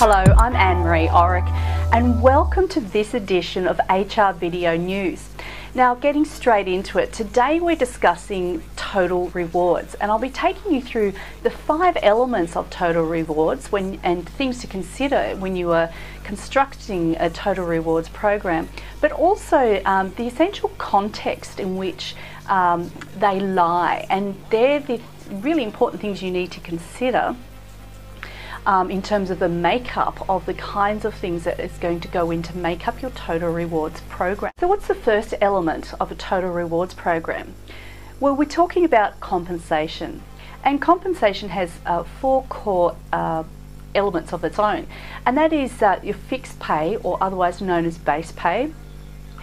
Hello, I'm Orrock and welcome to this edition of HR Video News. Now, getting straight into it, today we're discussing total rewards, and I'll be taking you through the 5 elements of total rewards and things to consider when you are constructing a total rewards program, but also the essential context in which they lie, and they're the really important things you need to consider in terms of the makeup of the kinds of things that is going to go in to make up your total rewards program. So what's the first element of a total rewards program? Well, we're talking about compensation, and compensation has 4 core elements of its own, and that is your fixed pay, or otherwise known as base pay,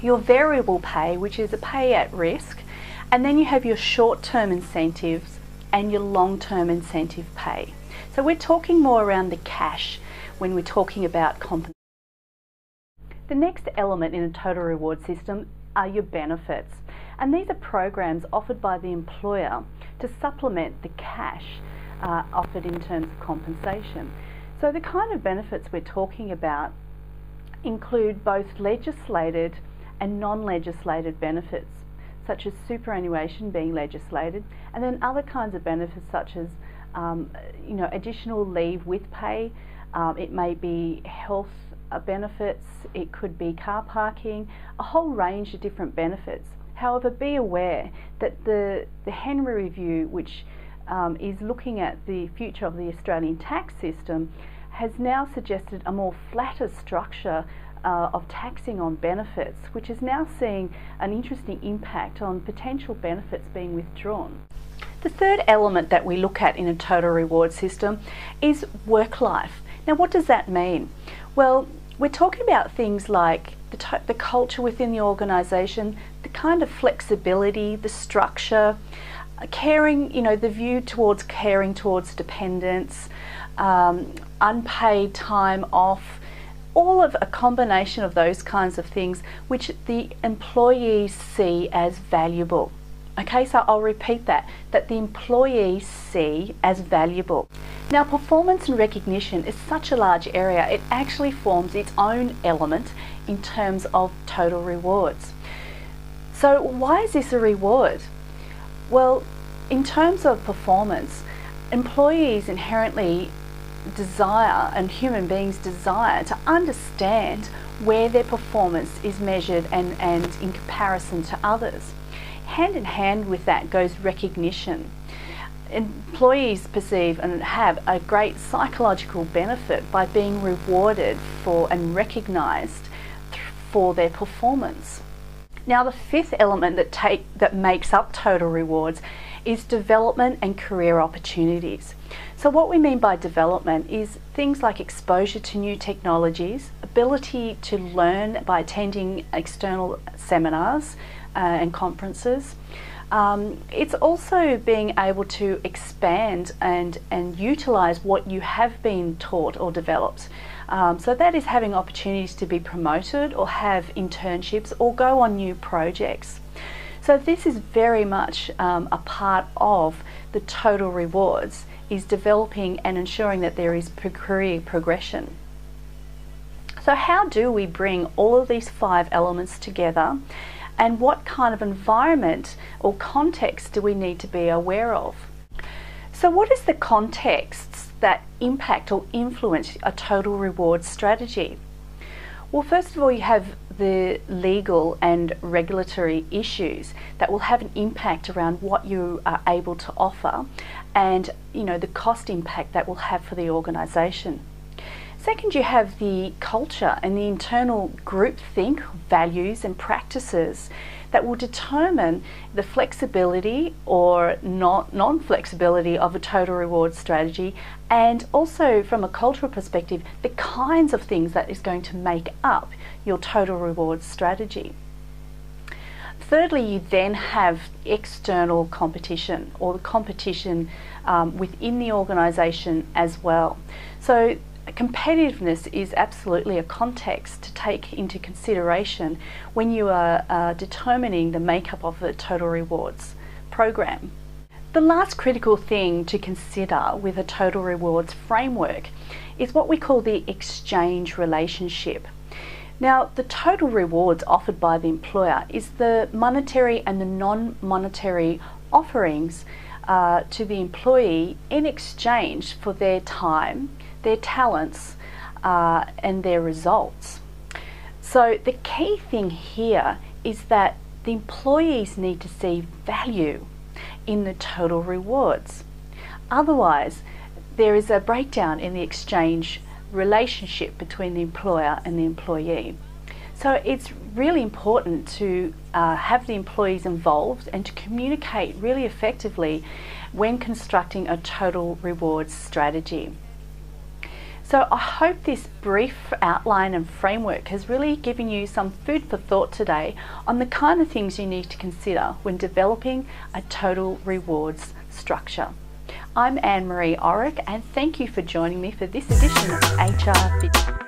your variable pay, which is a pay at risk, and then you have your short-term incentives and your long-term incentive pay. So we're talking more around the cash when we're talking about compensation. The next element in a total reward system are your benefits, and these are programs offered by the employer to supplement the cash offered in terms of compensation. So the kind of benefits we're talking about include both legislated and non-legislated benefits, such as superannuation being legislated, and then other kinds of benefits such as additional leave with pay. It may be health benefits, it could be car parking, a whole range of different benefits. However, be aware that the Canary review, which is looking at the future of the Australian tax system, has now suggested a more flatter structure of taxing on benefits, which is now seeing an interesting impact on potential benefits being withdrawn. The third element that we look at in a total reward system is work life. Now, what does that mean? Well, we're talking about things like the culture within the organisation, the kind of flexibility, the structure, caring, the view towards caring towards dependents, unpaid time off, all of a combination of those kinds of things which the employees see as valuable. Okay, so I'll repeat that the employees see as valuable. Now, performance and recognition is such a large area, it actually forms its own element in terms of total rewards. So why is this a reward? Well, in terms of performance, employees inherently desire, and human beings desire, to understand where their performance is measured and in comparison to others. Hand in hand with that goes recognition. Employees perceive and have a great psychological benefit by being rewarded for and recognised for their performance. Now, the 5th element that makes up total rewards is development and career opportunities. So what we mean by development is things like exposure to new technologies, ability to learn by attending external seminars and conferences. It's also being able to expand and utilise what you have been taught or developed. So that is having opportunities to be promoted or have internships or go on new projects. So this is very much a part of the total rewards, is developing and ensuring that there is career progression. So how do we bring all of these 5 elements together, and what kind of environment or context do we need to be aware of? So what is the contexts that impact or influence a total reward strategy? Well, first of all, you have the legal and regulatory issues that will have an impact around what you are able to offer, and the cost impact that will have for the organisation. Second, you have the culture and the internal groupthink, values and practices that will determine the flexibility or non-flexibility of a total reward strategy, and also from a cultural perspective, the kinds of things that is going to make up your total reward strategy. Thirdly, you then have external competition, or the competition within the organisation as well. So competitiveness is absolutely a context to take into consideration when you are determining the makeup of the total rewards program. The last critical thing to consider with a total rewards framework is what we call the exchange relationship. Now, the total rewards offered by the employer is the monetary and the non-monetary offerings to the employee in exchange for their time, their talents, and their results. So the key thing here is that the employees need to see value in the total rewards. Otherwise, there is a breakdown in the exchange relationship between the employer and the employee. So it's really important to have the employees involved and to communicate really effectively when constructing a total rewards strategy. So I hope this brief outline and framework has really given you some food for thought today on the kind of things you need to consider when developing a total rewards structure. I'm Anne-Marie Orrock, and thank you for joining me for this edition of HR Video.